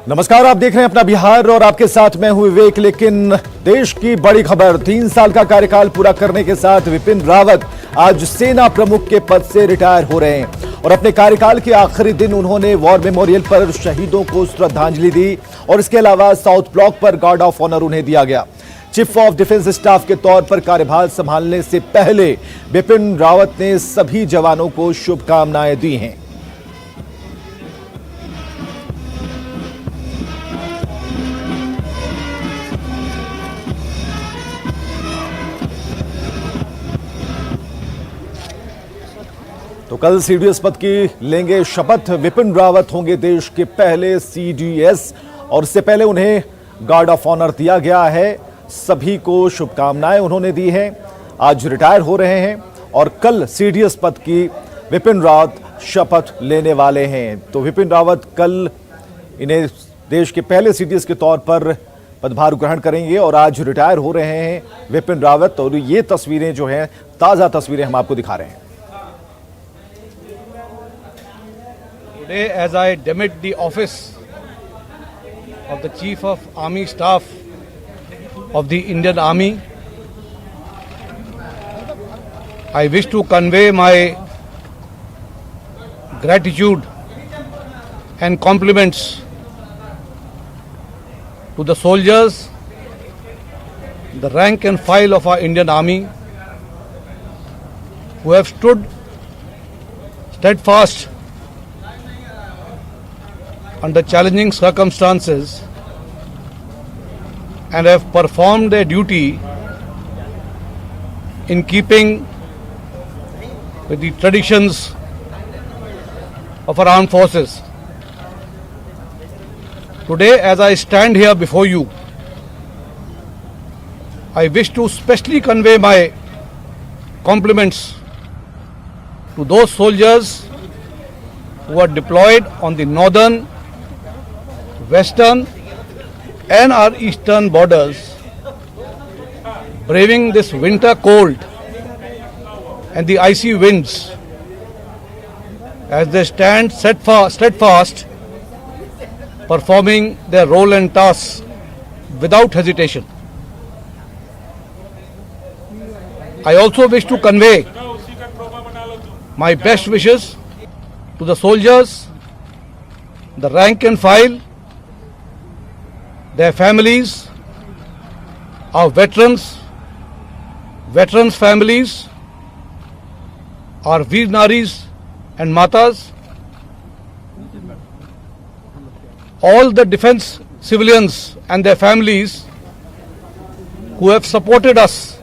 नमस्कार, आप देख रहे हैं अपना बिहार और आपके साथ मैं हूं विवेक। लेकिन देश की बड़ी खबर, 3 साल का कार्यकाल पूरा करने के साथ विपिन रावत आज सेना प्रमुख के पद से रिटायर हो रहे हैं और अपने कार्यकाल के आखिरी दिन उन्होंने वॉर मेमोरियल पर शहीदों को श्रद्धांजलि दी और इसके अलावा साउथ ब्लॉक पर गार्ड ऑफ ऑनर उन्हें दिया गया। चीफ ऑफ डिफेंस स्टाफ के तौर पर कार्यभार संभालने से पहले विपिन रावत ने सभी जवानों को शुभकामनाएं दी हैं। तो कल सीडीएस पद की लेंगे शपथ। विपिन रावत होंगे देश के पहले सीडीएस और इससे पहले उन्हें गार्ड ऑफ ऑनर दिया गया है। सभी को शुभकामनाएं उन्होंने दी हैं। आज रिटायर हो रहे हैं और कल सीडीएस पद की विपिन रावत शपथ लेने वाले हैं। तो विपिन रावत कल इन्हें देश के पहले सीडीएस के तौर पर पदभार ग्रहण करेंगे और आज रिटायर हो रहे हैं विपिन रावत। और ये तस्वीरें जो हैं, ताजा तस्वीरें हम आपको दिखा रहे हैं। Today, as I demit the office of the Chief of Army Staff of the Indian Army, I wish to convey my gratitude and compliments to the soldiers, the rank and file of our Indian Army, who have stood steadfast under challenging circumstances and have performed their duty in keeping with the traditions of our armed forces. Today, as I stand here before you, I wish to specially convey my compliments to those soldiers who are deployed on the northern, western and our eastern borders, braving this winter cold and the icy winds as they stand steadfast, performing their role and tasks without hesitation. I also wish to convey my best wishes to the soldiers, the rank and file, their families, our veterans families, our Veer Naris and Matas, all the defense civilians and their families who have supported us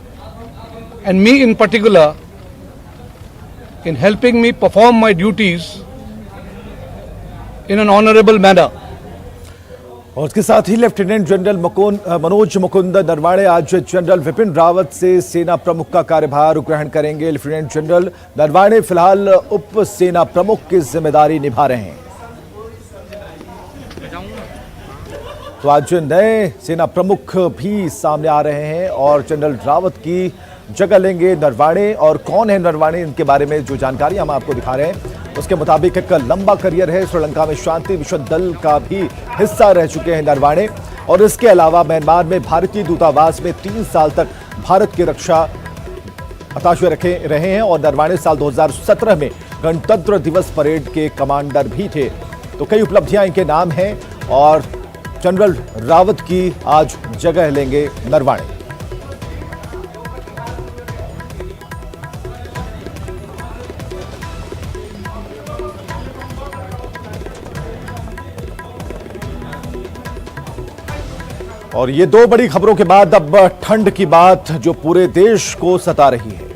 and me in particular in helping me perform my duties in an honorable manner. और इसके साथ ही lieutenant general Manoj Mukund Naravane आज general Vipin Rawat से सेना प्रमुख का कार्यभार ग्रहण करेंगे। लेफ्टिनेंट जनरल नरवाणे फिलहाल उप सेना प्रमुख की जिम्मेदारी निभा रहे हैं। तो आज नए सेना प्रमुख भी सामने आ रहे हैं और जनरल रावत की जगह लेंगे नरवाणे। और कौन है नरवाणे, इनके बारे में जो जानकारी हम आपको दिखा रहे हैं उसके मुताबिक एक लंबा करियर है। श्रीलंका में शांति मिशन दल का भी हिस्सा रह चुके हैं नरवाणे और इसके अलावा म्यांमार में भारतीय दूतावास में 3 साल तक भारत की रक्षा अताशे रहे हैं और नरवाणे साल 2017 में गणतंत्र दिवस परेड के कमांडर भी थे। तो कई उपलब्धियां इनके नाम हैं और जनरल रावत की आज जगह लेंगे नरवाणे। और ये दो बड़ी खबरों के बाद अब ठंड की बात जो पूरे देश को सता रही है।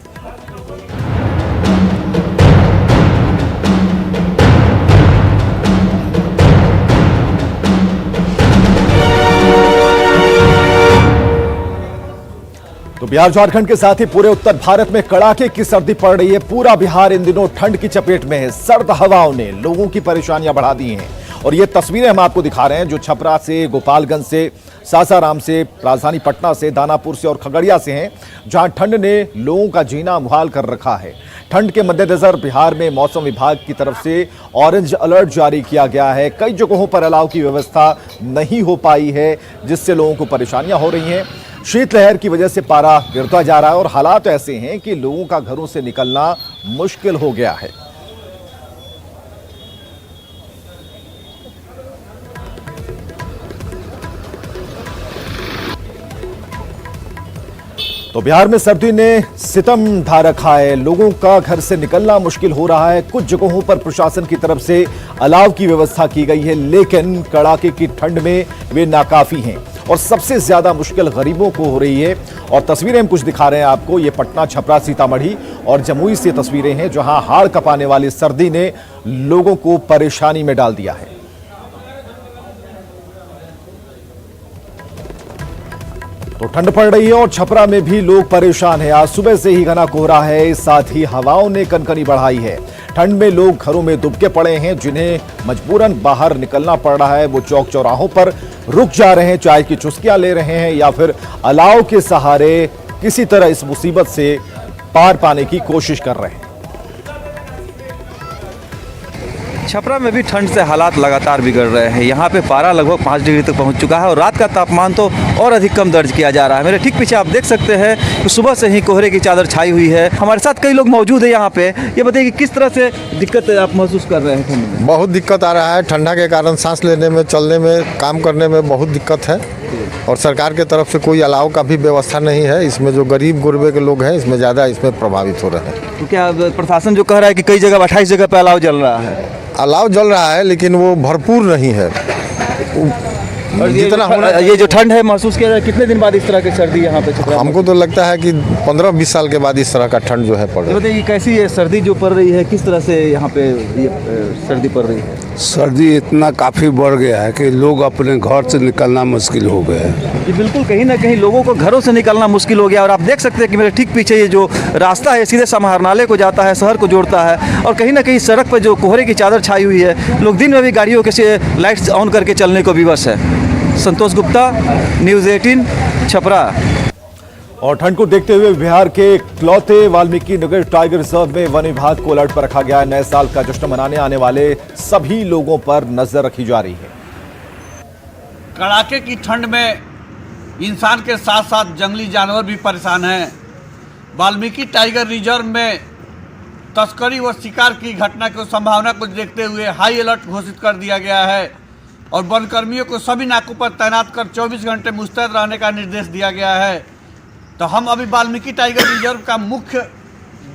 तो बिहार झारखंड के साथ ही पूरे उत्तर भारत में कड़ाके की सर्दी पड़ रही है। पूरा बिहार इन दिनों ठंड की चपेट में है। सर्द हवाओं ने लोगों की परेशानियां बढ़ा दी हैं और ये तस्वीरें हम आपको दिखा रहे हैं जो छपरा से, गोपालगंज से सासाराम से, राजधानी पटना से, दानापुर से और खगड़िया से हैं, जहां ठंड ने लोगों का जीना मुहाल कर रखा है। ठंड के मद्देनजर बिहार में मौसम विभाग की तरफ से ऑरेंज अलर्ट जारी किया गया है। कई जगहों पर अलाव की व्यवस्था नहीं हो पाई है, जिससे लोगों को परेशानियां हो रही हैं। शीतलहर की वजह से पारा गिरता जा रहा है और हालात ऐसे हैं कि लोगों का घरों से निकलना मुश्किल हो गया है। तो बिहार में सर्दी ने सितम ढा रखा है। लोगों का घर से निकलना मुश्किल हो रहा है। कुछ जगहों पर प्रशासन की तरफ से अलाव की व्यवस्था की गई है, लेकिन कड़ाके की ठंड में वे नाकाफी हैं और सबसे ज्यादा मुश्किल गरीबों को हो रही है। और तस्वीरें हम कुछ दिखा रहे हैं आपको। ये पटना, छपरा, सीतामढ़ी और जमुई से तस्वीरें हैं, जहां हाड़ कपाने वाली सर्दी ने लोगों को परेशानी में डाल दिया है। तो ठंड पड़ रही है और छपरा में भी लोग परेशान हैं। आज सुबह से ही घना कोहरा है, साथ ही हवाओं ने कनकनी बढ़ाई है। ठंड में लोग घरों में दुबके पड़े हैं। जिन्हें मजबूरन बाहर निकलना पड़ रहा है, वो चौक चौराहों पर रुक जा रहे हैं, चाय की चुस्कियां ले रहे हैं या फिर अलाव के सहारे किसी तरह इस मुसीबत से पार पाने की कोशिश कर रहे हैं। छपरा में भी ठंड से हालात लगातार बिगड़ रहे हैं। यहाँ पे पारा लगभग 5 डिग्री तक पहुँच चुका है और रात का तापमान तो और अधिक कम दर्ज किया जा रहा है। मेरे ठीक पीछे आप देख सकते हैं कि सुबह से ही कोहरे की चादर छाई हुई है। हमारे साथ कई लोग मौजूद हैं यहाँ पे। ये बताइए कि किस तरह से दिक्कत आप महसूस कर रहे हैं ठंड में? बहुत दिक्कत आ रहा है। ठंडा के कारण सांस लेने में, चलने में, काम करने में बहुत दिक्कत है और सरकार के तरफ से कोई अलाव का भी व्यवस्था नहीं है। इसमें जो गरीब गुरबे के लोग हैं, इसमें ज़्यादा इसमें प्रभावित हो रहे हैं। तो क्या प्रशासन जो कह रहा है कि कई जगह 28 जगह पे अलाव जल रहा है? अलाव जल रहा है लेकिन वो भरपूर नहीं है। और जितना होना ये जो ठंड है महसूस किया जाए, कितने दिन बाद इस तरह की सर्दी यहाँ पे छपरा? हमको तो लगता है कि 15-20 साल के बाद इस तरह का ठंड जो है पड़ रहा है। बताइए कैसी ये सर्दी जो पड़ रही है, किस तरह से यहाँ पे ये सर्दी पड़ रही है? सर्दी इतना काफ़ी बढ़ गया है कि लोग अपने घर से निकलना मुश्किल हो गया है। जी बिल्कुल, कहीं ना कहीं लोगों को घरों से निकलना मुश्किल हो गया। और आप देख सकते हैं कि मेरे ठीक पीछे ये जो रास्ता है सीधे समाहरणालय को जाता है, शहर को जोड़ता है। और कहीं ना कहीं सड़क पर जो कोहरे की चादर छाई हुई है, लोग दिन में भी गाड़ियों के से लाइट्स ऑन करके चलने को विवश है। संतोष गुप्ता, न्यूज़ 18, छपरा। और ठंड को देखते हुए बिहार के इकलौते वाल्मीकि नगर टाइगर रिजर्व में वन विभाग को अलर्ट पर रखा गया है। नए साल का जश्न मनाने आने वाले सभी लोगों पर नजर रखी जा रही है। कड़ाके की ठंड में इंसान के साथ साथ जंगली जानवर भी परेशान हैं। वाल्मीकि टाइगर रिजर्व में तस्करी व शिकार की घटना की संभावना को देखते हुए हाई अलर्ट घोषित कर दिया गया है और वनकर्मियों को सभी नाकों पर तैनात कर 24 घंटे मुस्तैद रहने का निर्देश दिया गया है। तो हम अभी वाल्मीकि टाइगर रिजर्व का मुख्य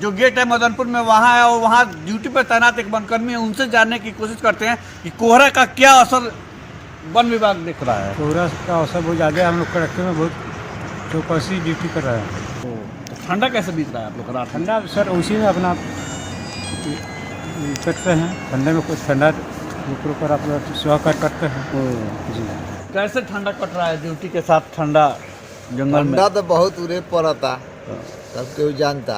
जो गेट है मदनपुर में वहाँ है और वहाँ ड्यूटी पर तैनात एक वनकर्मी है, उनसे जानने की कोशिश करते हैं कि कोहरा का क्या असर वन विभाग देख रहा है। कोहरा का असर बहुत ज़्यादा है। हम लोग कड़के में बहुत चौकसी ड्यूटी कर रहे हैं। तो ठंडा कैसे बीत रहा है आप लोग रात? ठंडा सर उसी में अपना कटते हैं। ठंडे में कुछ ठंडा ऊपर आप लोग सुहाकर करते हैं। जी कैसे ठंडा कट रहा है ड्यूटी के साथ? ठंडा जंगल में ठंडा तो बहुत उरे पड़ता, सब केहू जानता।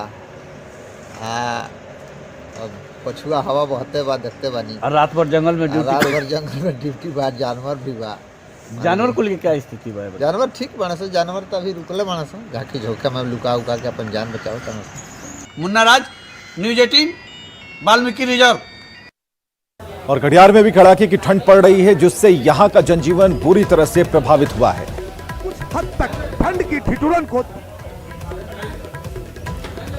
अब पछुआ हवा बहते बा, देखते बानी। और रात भर जंगल में ड्यूटी, रात भर जंगल में ड्यूटी बा, जानवर भी बा। जानवर को लेकर क्या स्थिति बा? जानवर ठीक बना सो, जानवर तो अभी रुकले बना सो, झाँकी झोंका में लुका उका के अपन जान बचाओ तन। मुन्ना राज, न्यूज़ 18, वाल्मीकि रिजर्व। और कटिहार में भी कड़ाके की ठंड पड़ रही है, जिससे यहां का जनजीवन बुरी तरह से प्रभावित हुआ है। कुछ हद तक ठंड की ठिठुरन को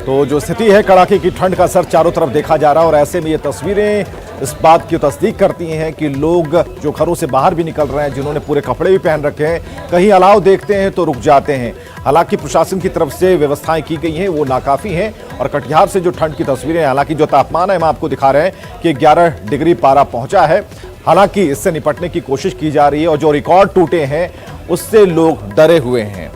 तो जो स्थिति है, कड़ाके की ठंड का असर चारों तरफ देखा जा रहा है और ऐसे में ये तस्वीरें इस बात की तस्दीक करती हैं कि लोग जो घरों से बाहर भी निकल रहे हैं, जिन्होंने पूरे कपड़े भी पहन रखे हैं, कहीं अलाव देखते हैं तो रुक जाते हैं। हालांकि प्रशासन की तरफ से व्यवस्थाएं की गई हैं, वो नाकाफी हैं। और कटिहार से जो ठंड की तस्वीरें, हालांकि जो तापमान है हम आपको दिखा रहे हैं कि 11 डिग्री पारा पहुंचा है। हालांकि इससे निपटने की कोशिश की जा रही है और जो रिकॉर्ड टूटे हैं उससे लोग डरे हुए हैं।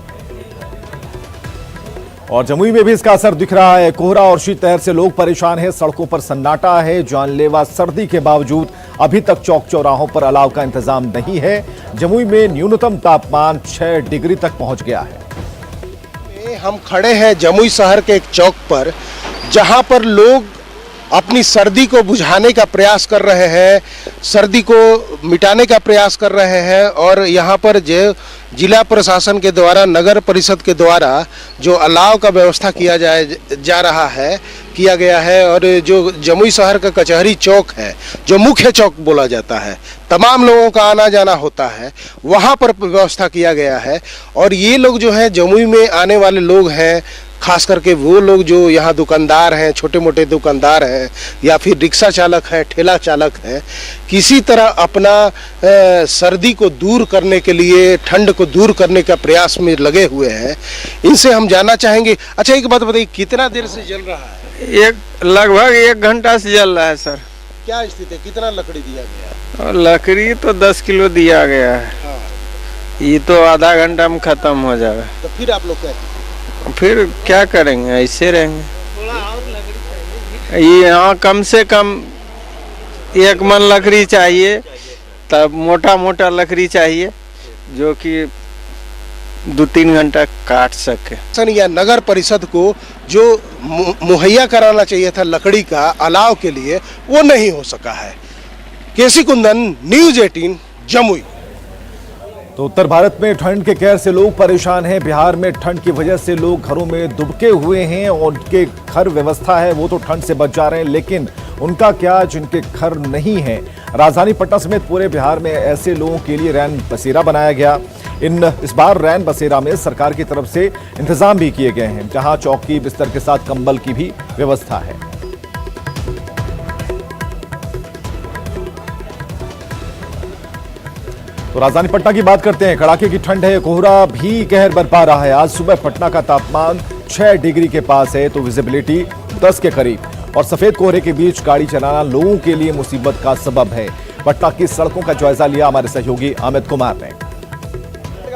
और जमुई में भी इसका असर दिख रहा है। कोहरा और शीतलहर से लोग परेशान हैं, सड़कों पर सन्नाटा है। जानलेवा सर्दी के बावजूद अभी तक चौक चौराहों पर अलाव का इंतजाम नहीं है। जमुई में न्यूनतम तापमान 6 डिग्री तक पहुंच गया है। हम खड़े हैं जमुई शहर के एक चौक पर, जहां पर लोग अपनी सर्दी को बुझाने का प्रयास कर रहे हैं, सर्दी को मिटाने का प्रयास कर रहे हैं। और यहाँ पर जो जिला प्रशासन के द्वारा, नगर परिषद के द्वारा जो अलाव का व्यवस्था किया गया है और जो जमुई शहर का कचहरी चौक है, जो मुख्य चौक बोला जाता है, तमाम लोगों का आना जाना होता है, वहाँ पर व्यवस्था किया गया है। और ये लोग जो है जमुई में आने वाले लोग हैं, खास करके वो लोग जो यहाँ दुकानदार हैं, छोटे मोटे दुकानदार हैं या फिर रिक्शा चालक हैं, ठेला चालक हैं, किसी तरह अपना सर्दी को दूर करने के लिए, ठंड को दूर करने का प्रयास में लगे हुए हैं। इनसे हम जानना चाहेंगे। अच्छा, एक बात बताइए, कितना देर से जल रहा है? लगभग 1 घंटा से जल रहा है सर। क्या स्थिति है? कितना लकड़ी दिया गया? और लकड़ी तो 10 किलो दिया गया है। हाँ। ये तो आधा घंटा में खत्म हो जाएगा। तो फिर आप लोग फिर क्या करेंगे? ऐसे रहेंगे। ये यहाँ कम से कम 1 मन लकड़ी चाहिए, तब मोटा मोटा लकड़ी चाहिए जो कि 2-3 घंटा काट सके। या नगर परिषद को जो मुहैया कराना चाहिए था लकड़ी का अलाव के लिए, वो नहीं हो सका है। केसी कुंदन, न्यूज़ 18, जमुई। तो उत्तर भारत में ठंड के कहर से लोग परेशान हैं। बिहार में ठंड की वजह से लोग घरों में दुबके हुए हैं और उनके घर व्यवस्था है वो तो ठंड से बच जा रहे हैं, लेकिन उनका क्या जिनके घर नहीं है। राजधानी पटना समेत पूरे बिहार में ऐसे लोगों के लिए रैन बसेरा बनाया गया। इस बार रैन बसेरा में सरकार की तरफ से इंतजाम भी किए गए हैं, जहां चौकी बिस्तर के साथ कंबल की भी व्यवस्था है। तो राजधानी पटना की बात करते हैं। कड़ाके की ठंड है, कोहरा भी कहर बरपा रहा है। आज सुबह पटना का तापमान 6 डिग्री के पास है तो विजिबिलिटी 10 के करीब, और सफेद कोहरे के बीच गाड़ी चलाना लोगों के लिए मुसीबत का सबब है। पटना की सड़कों का जायजा लिया हमारे सहयोगी अमित कुमार ने।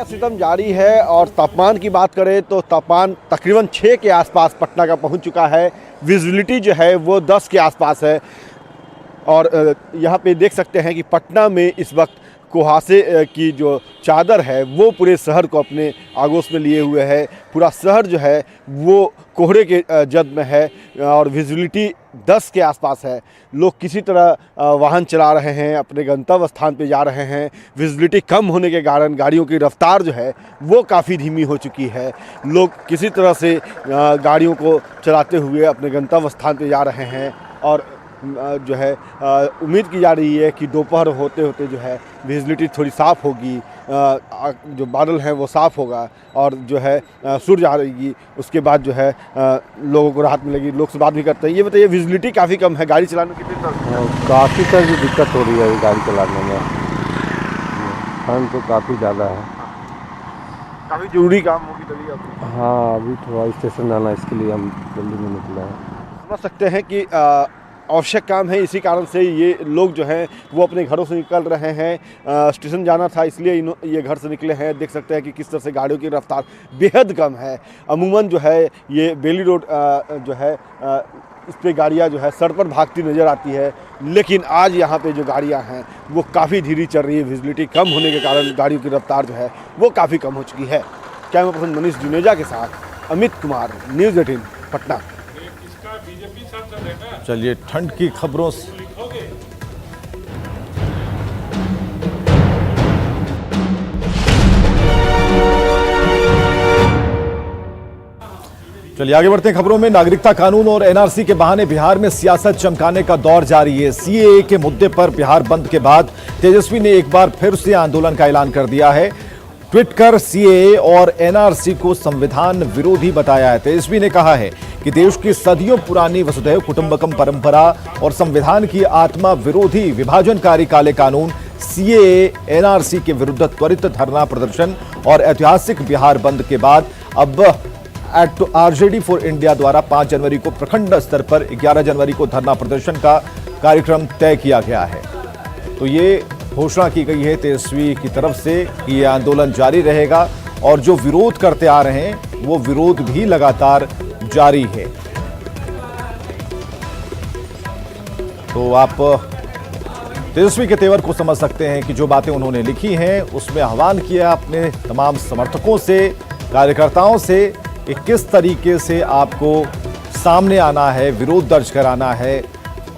सितम जारी है और तापमान की बात करें तो तापमान तकरीबन 6 के आसपास पटना का पहुंच चुका है। विजिबिलिटी जो है वो 10 के आसपास है। और यहाँ पे देख सकते हैं कि पटना में इस वक्त कुहासे की जो चादर है वो पूरे शहर को अपने आगोश में लिए हुए है। पूरा शहर जो है वो कोहरे के जद में है और विजिबिलिटी 10 के आसपास है। लोग किसी तरह वाहन चला रहे हैं, अपने गंतव्य स्थान पे जा रहे हैं। विजिबिलिटी कम होने के कारण गाड़ियों की रफ्तार जो है वो काफ़ी धीमी हो चुकी है। लोग किसी तरह से गाड़ियों को चलाते हुए अपने गंतव्य स्थान पे जा रहे हैं और जो है उम्मीद की जा रही है कि दोपहर होते होते जो है विजिबिलिटी थोड़ी साफ़ होगी, जो बादल हैं वो साफ़ होगा और जो है सूरज आ रहेगी। उसके बाद जो है लोगों को राहत मिलेगी। लोग से बात भी करते हैं। ये बताइए, विजिबिलिटी काफ़ी कम है, गाड़ी चलाने की काफ़ी सर भी दिक्कत हो रही है गाड़ी चलाने में। ठंड तो काफ़ी ज़्यादा है। काफ़ी ज़रूरी काम होगी तभी आपको? हाँ, अभी थोड़ा स्टेशन जाना, इसके लिए हम जल्दी में निकले हैं। समझ सकते हैं कि आवश्यक काम है, इसी कारण से ये लोग जो हैं वो अपने घरों से निकल रहे हैं। स्टेशन जाना था इसलिए ये घर से निकले हैं। देख सकते हैं कि किस तरह से गाड़ियों की रफ्तार बेहद कम है। अमूमन जो है ये बेली रोड जो है इस पे गाड़ियाँ जो है सड़क पर भागती नज़र आती है, लेकिन आज यहाँ पे जो गाड़ियाँ हैं वो काफ़ी धीरे चल रही है। विजिबिलिटी कम होने के कारण गाड़ियों की रफ्तार जो है वो काफ़ी कम हो चुकी है। कैमरा पर्सन मनीष जुनेजा के साथ अमित कुमार, न्यूज़ 18 पटना। चलिए ठंड की खबरों से चलिए आगे बढ़ते हैं खबरों में। नागरिकता कानून और एनआरसी के बहाने बिहार में सियासत चमकाने का दौर जारी है। सीएए के मुद्दे पर बिहार बंद के बाद तेजस्वी ने एक बार फिर से आंदोलन का ऐलान कर दिया है। ट्वीट कर सीएए और एनआरसी को संविधान विरोधी बताया है। तेजस्वी ने कहा है कि देश की सदियों पुरानी वसुधैव कुटुंबकम परंपरा और संविधान की आत्मा विरोधी विभाजनकारी काले कानून सीएए एनआरसी के विरुद्ध त्वरित धरना प्रदर्शन और ऐतिहासिक बिहार बंद के बाद अब आरजेडी फॉर इंडिया द्वारा 5 जनवरी को प्रखंड स्तर पर 11 जनवरी को धरना प्रदर्शन का कार्यक्रम तय किया गया है। तो ये घोषणा की गई है तेजस्वी की तरफ से कि ये आंदोलन जारी रहेगा और जो विरोध करते आ रहे हैं वो विरोध भी लगातार जारी है। तो आप तेजस्वी के तेवर को समझ सकते हैं कि जो बातें उन्होंने लिखी हैं उसमें आह्वान किया अपने तमाम समर्थकों से, कार्यकर्ताओं से कि किस तरीके से आपको सामने आना है, विरोध दर्ज कराना है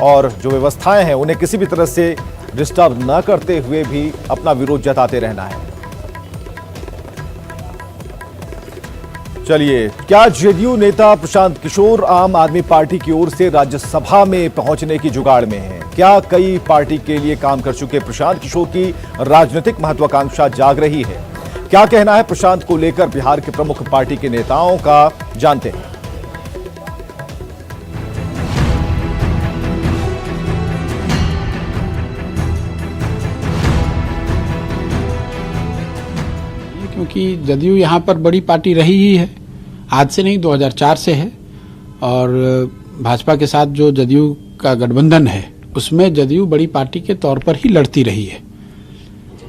और जो व्यवस्थाएं हैं उन्हें किसी भी तरह से डिस्टर्ब न करते हुए भी अपना विरोध जताते रहना है। चलिए, क्या जेडीयू नेता प्रशांत किशोर आम आदमी पार्टी की ओर से राज्यसभा में पहुंचने की जुगाड़ में हैं? क्या कई पार्टी के लिए काम कर चुके प्रशांत किशोर की राजनीतिक महत्वाकांक्षा जाग रही है? क्या कहना है प्रशांत को लेकर बिहार के प्रमुख पार्टी के नेताओं का, जानते हैं। क्योंकि जदयू यहाँ पर बड़ी पार्टी रही ही है, आज से नहीं 2004 से है। और भाजपा के साथ जो जदयू का गठबंधन है उसमें जदयू बड़ी पार्टी के तौर पर ही लड़ती रही है।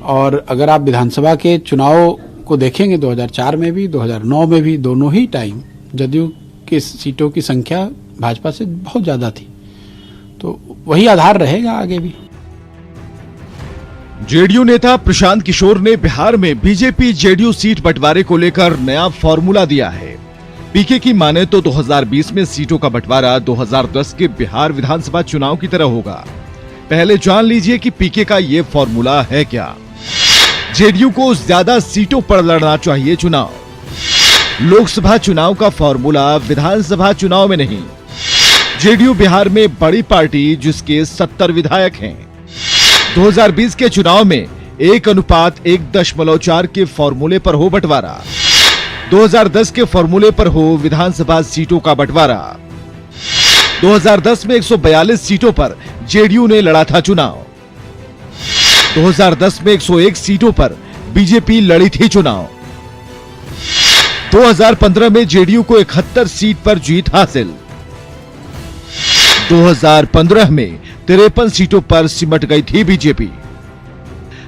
और अगर आप विधानसभा के चुनाव को देखेंगे 2004 में भी 2009 में भी, दोनों ही टाइम जदयू की सीटों की संख्या भाजपा से बहुत ज्यादा थी, तो वही आधार रहेगा आगे भी। जेडीयू नेता प्रशांत किशोर ने बिहार में बीजेपी जेडीयू सीट बंटवारे को लेकर नया फॉर्मूला दिया है। पीके की माने तो 2020 में सीटों का बंटवारा 2010 के बिहार विधानसभा चुनाव की तरह होगा। पहले जान लीजिए कि पीके का ये फॉर्मूला है क्या। जेडीयू को ज्यादा सीटों पर लड़ना चाहिए चुनाव। लोकसभा चुनाव का फॉर्मूला विधानसभा चुनाव में नहीं। जेडीयू बिहार में बड़ी पार्टी जिसके 70 विधायक हैं। 2020 के चुनाव में 1:1.4 के फॉर्मूले पर हो बंटवारा। 2010 के फॉर्मूले पर हो विधानसभा सीटों का बंटवारा। 2010 में 142 सीटों पर जेडीयू ने लड़ा था चुनाव। 2010 में 101 सीटों पर बीजेपी लड़ी थी चुनाव। 2015 में जेडीयू को 71 सीट पर जीत हासिल। 2015 में 53 सीटों पर सिमट गई थी बीजेपी।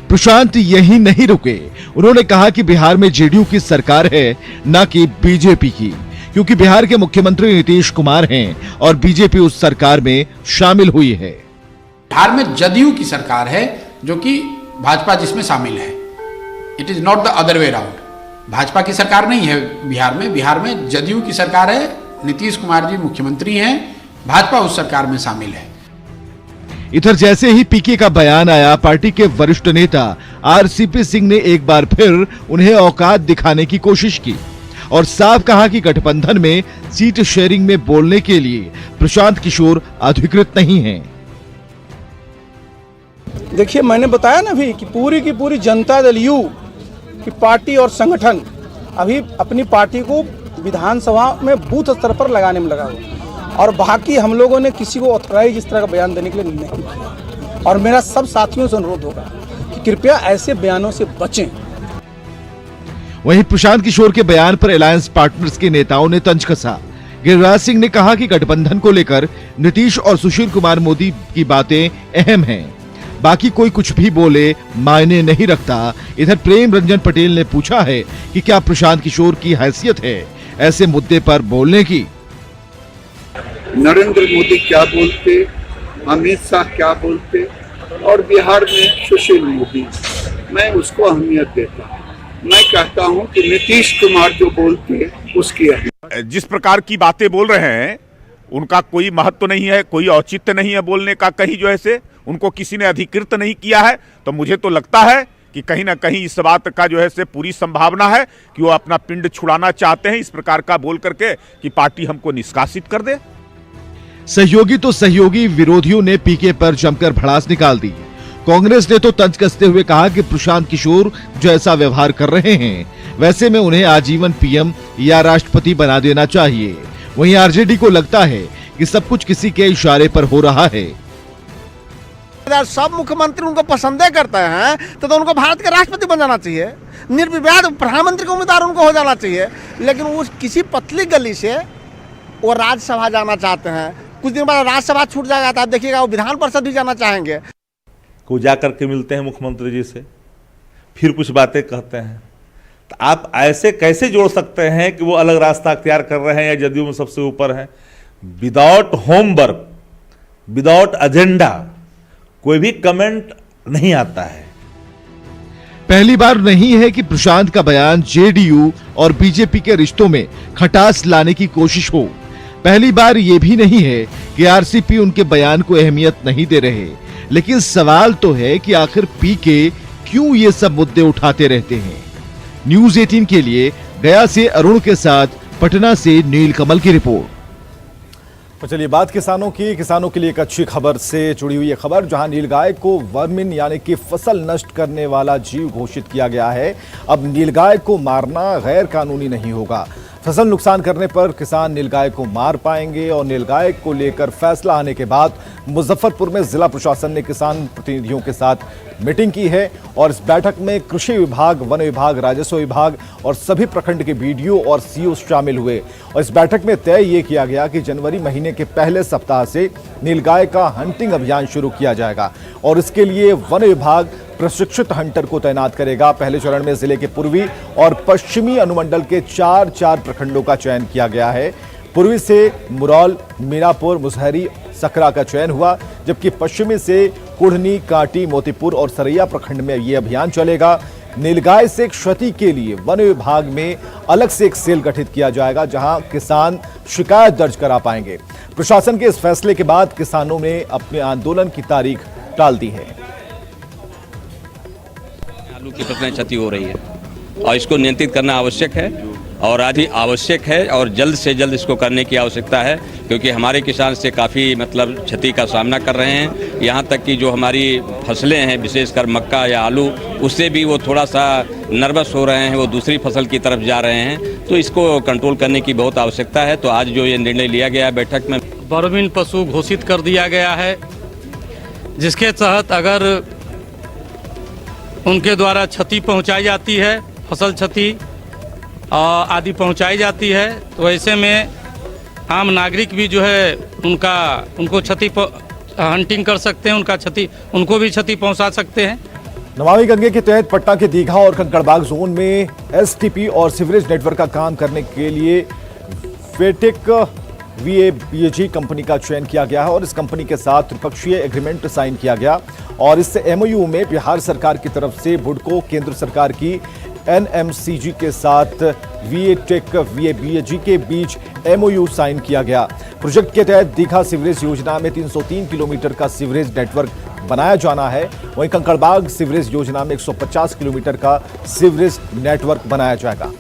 प्रशांत यही नहीं रुके, उन्होंने कहा कि बिहार में जेडीयू की सरकार है, न कि बीजेपी की, क्योंकि बिहार के मुख्यमंत्री नीतीश कुमार हैं और बीजेपी उस सरकार में शामिल हुई है। बिहार में जदयू की सरकार है जो कि भाजपा जिसमें शामिल है। It is not the other way round. Bhajpa की सरकार नहीं है बिहार में, बिहार में जदयू की सरकार है। नीतीश कुमार जी मुख्यमंत्री हैं, भाजपा उस सरकार में शामिल है। इधर जैसे ही पीके का बयान आया, पार्टी के वरिष्ठ नेता आरसीपी सिंह ने एक बार फिर उन्हें औकात दिखाने की कोशिश की और साफ कहा कि गठबंधन में सीट शेयरिंग में बोलने के लिए प्रशांत किशोर अधिकृत नहीं हैं। देखिए, मैंने बताया ना भी कि पूरी की पूरी जनता दल यू की पार्टी और संगठन अभी अपनी पार्टी को विधानसभा में बूथ स्तर पर लगाने में लगा हुआ, और बाकी हम लोगों ने किसी को ऑथराइज इस तरह का बयान देने के लिए नहीं किया। और मेरा सब साथियों से अनुरोध होगा कि कृपया ऐसे बयानों से बचें। वहीं प्रशांत किशोर के बयान पर अलायंस पार्टनर्स के नेताओं ने तंज कसा। गिरिराज सिंह ने कहा कि गठबंधन को लेकर नीतीश और सुशील कुमार मोदी की बातें अहम हैं, बाकी कोई कुछ भी बोले मायने नहीं रखता। इधर प्रेम रंजन पटेल ने पूछा है कि क्या प्रशांत किशोर की हैसियत है ऐसे मुद्दे पर बोलने की। नरेंद्र मोदी क्या बोलते, अमित शाह क्या बोलते, और बिहार में सुशील मोदी, मैं उसको अहमियत देता हूँ। मैं कहता हूँ कि नीतीश कुमार जो बोलते उसकी अहमियत। जिस प्रकार की बातें बोल रहे हैं उनका कोई महत्व नहीं है, कोई औचित्य नहीं है बोलने का। कहीं जो है से उनको किसी ने अधिकृत नहीं किया है, तो मुझे तो लगता है कि कहीं ना कहीं इस बात का जो है से पूरी संभावना है कि वो अपना पिंड छुड़ाना चाहते हैं इस प्रकार का बोल करके कि पार्टी हमको निष्कासित कर दे। सहयोगी तो सहयोगी, विरोधियों ने पीके पर जमकर भड़ास निकाल दी। कांग्रेस ने तो तंज कसते हुए कहा कि प्रशांत किशोर जो ऐसा व्यवहार कर रहे हैं वैसे में उन्हें आजीवन पीएम या राष्ट्रपति बना देना चाहिए। वहीं आरजेडी को लगता है कि सब कुछ किसी के इशारे पर हो रहा है। सब मुख्यमंत्री उनको पसंद करते हैं तो उनको भारत के राष्ट्रपति बन जाना चाहिए, निर्विवाद प्रधानमंत्री का उम्मीदवार उनको हो जाना चाहिए। लेकिन वो किसी पतली गली से वो राज्यसभा जाना चाहते हैं, कुछ दिन बाद राज्यसभा छूट जाएगा तो आप देखिएगा वो विधान परिषद भी जाना चाहेंगे। को जाकर के मिलते हैं मुख्यमंत्री जी से, फिर कुछ बातें कहते हैं, तो आप ऐसे कैसे जोड़ सकते हैं कि वो अलग रास्ता अख्तियार कर रहे हैं या जदयू में सबसे ऊपर है। विदाउट होमवर्क, विदाउट एजेंडा कोई भी कमेंट नहीं आता है। पहली बार नहीं है कि प्रशांत का बयान जेडीयू और बीजेपी के रिश्तों में खटास लाने की कोशिश हो। पहली बार ये भी नहीं है कि आरसीपी उनके बयान को अहमियत नहीं दे रहे, लेकिन सवाल तो है कि आखिर पीके क्यों ये सब मुद्दे उठाते रहते हैं। न्यूज 18 के लिए गया से अरुण के साथ पटना से नीलकमल की रिपोर्ट। तो चलिए बात किसानों की। किसानों के लिए एक अच्छी खबर से जुड़ी हुई है खबर, जहां नीलगाय को वर्मिन यानी कि फसल नष्ट करने वाला जीव घोषित किया गया है। अब नीलगाय को मारना गैर कानूनी नहीं होगा। फसल नुकसान करने पर किसान नीलगाय को मार पाएंगे और नीलगाय को लेकर फैसला आने के बाद मुजफ्फरपुर में जिला प्रशासन ने किसान प्रतिनिधियों के साथ मीटिंग की है और इस बैठक में कृषि विभाग, वन विभाग, राजस्व विभाग और सभी प्रखंड के बीडीओ और सीओ शामिल हुए। और इस बैठक में तय ये किया गया कि जनवरी महीने के पहले सप्ताह से नीलगाय का हंटिंग अभियान शुरू किया जाएगा और इसके लिए वन विभाग प्रशिक्षित हंटर को तैनात करेगा। पहले चरण में जिले के पूर्वी और पश्चिमी अनुमंडल के 4 प्रखंडों का चयन किया गया है। पूर्वी से मुरौल, मीनापुर, मुसहरी, सकरा का चयन हुआ, जबकि पश्चिमी से कुढ़नी, कांटी, मोतीपुर और सरैया प्रखंड में यह अभियान चलेगा। नीलगाय से क्षति के लिए वन विभाग में अलग से एक सेल गठित किया जाएगा, जहां किसान शिकायत दर्ज करा पाएंगे। प्रशासन के इस फैसले के बाद किसानों ने अपने आंदोलन की तारीख टाल दी है। आलू की फसलें क्षति हो रही है और इसको नियंत्रित करना आवश्यक है और आज ही आवश्यक है और जल्द से जल्द इसको करने की आवश्यकता है, क्योंकि हमारे किसान से काफ़ी क्षति का सामना कर रहे हैं। यहाँ तक कि जो हमारी फसलें हैं, विशेषकर मक्का या आलू, उससे भी वो थोड़ा सा नर्वस हो रहे हैं, वो दूसरी फसल की तरफ जा रहे हैं। तो इसको कंट्रोल करने की बहुत आवश्यकता है। तो आज जो ये निर्णय लिया गया है बैठक में, वर्मिन पशु घोषित कर दिया गया है, जिसके तहत अगर उनके द्वारा क्षति पहुंचाई जाती है, फसल क्षति आदि पहुंचाई जाती है, तो ऐसे में आम नागरिक भी जो है उनको क्षति हंटिंग कर सकते हैं, उनको भी क्षति पहुंचा सकते हैं। नमामि गंगे के तहत पटना के दीघा और कंकड़बाग जोन में एसटीपी और सीवरेज नेटवर्क का काम करने के लिए फेटेक VABG कंपनी का चयन किया गया है और इस कंपनी के साथ त्रिपक्षीय एग्रीमेंट साइन किया गया और इस MOU में बिहार सरकार की तरफ से बुडको, केंद्र सरकार की NMCG के साथ VATEC VABG के बीच MOU साइन किया गया। प्रोजेक्ट के तहत दीघा सीवरेज योजना में 303 किलोमीटर का सीवरेज नेटवर्क बनाया जाना है, वहीं कंकड़बाग सीवरेज योजना में 150 किलोमीटर का सीवरेज नेटवर्क बनाया जाएगा।